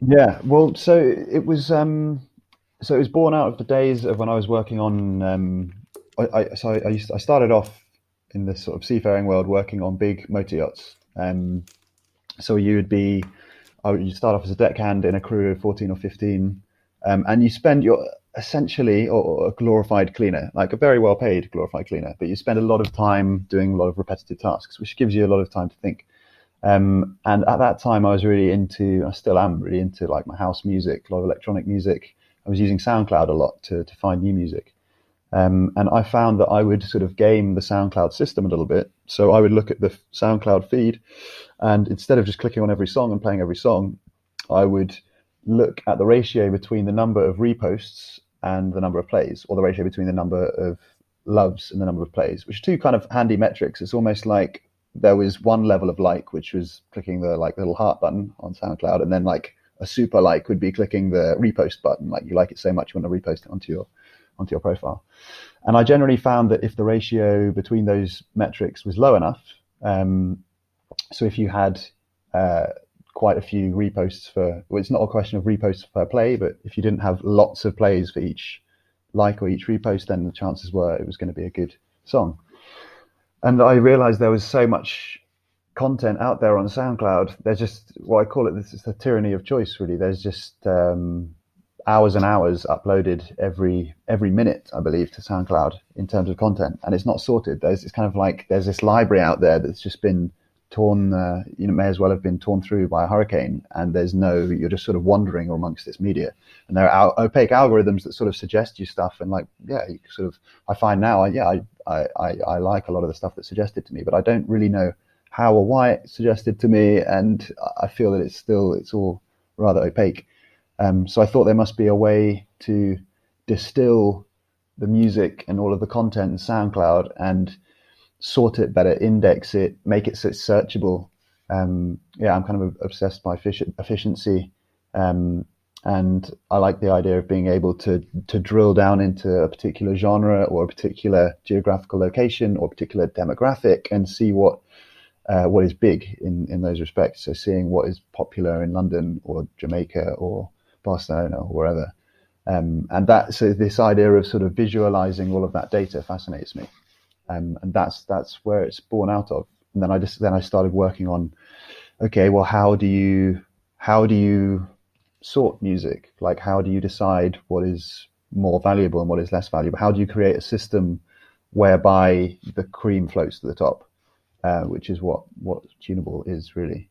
Yeah, well, so it was born out of the days of when I was working on I started off in this sort of seafaring world working on big motor yachts. So you start off as a deckhand in a crew of 14 or 15, and you spend your essentially or a glorified cleaner, like a very well paid glorified cleaner, but you spend a lot of time doing a lot of repetitive tasks, which gives you a lot of time to think. And at that time, I still am really into like my house music, a lot of electronic music. I was using SoundCloud a lot to find new music. And I found that I would sort of game the SoundCloud system a little bit. So I would look at the SoundCloud feed, and instead of just clicking on every song and playing every song, I would look at the ratio between the number of reposts and the number of plays, or the ratio between the number of loves and the number of plays, which are two kind of handy metrics. It's almost like there was one level of like, which was clicking the like little heart button on SoundCloud, and then like a super like would be clicking the repost button. Like you like it so much you want to repost it onto your profile. And I generally found that if the ratio between those metrics was low enough, so if you had uh, quite a few reposts well, it's not a question of reposts per play, but if you didn't have lots of plays for each like or each repost, then the chances were it was going to be a good song. And I realized there was so much content out there on SoundCloud. There's just what I call it. This is the tyranny of choice. Really, there's just hours and hours uploaded every minute, I believe, to SoundCloud in terms of content, and it's not sorted. It's kind of like there's this library out there that's just been torn. May as well have been torn through by a hurricane, and you're just sort of wandering amongst this media, and there are opaque algorithms that sort of suggest you stuff, and like you sort of I find now, I like a lot of the stuff that's suggested to me, but I don't really know how or why it's suggested to me, and I feel that it's all rather opaque. So I thought there must be a way to distill the music and all of the content in SoundCloud and sort it better, index it, make it so it's searchable. I'm kind of obsessed by efficiency, and I like the idea of being able to drill down into a particular genre or a particular geographical location or a particular demographic and see what is big in those respects. So seeing what is popular in London or Jamaica or Barcelona or wherever. So this idea of sort of visualizing all of that data fascinates me. And that's where it's born out of. And then I started working on, okay, well, how do you sort music? Like, how do you decide what is more valuable and what is less valuable? How do you create a system whereby the cream floats to the top, which is what tunable is really.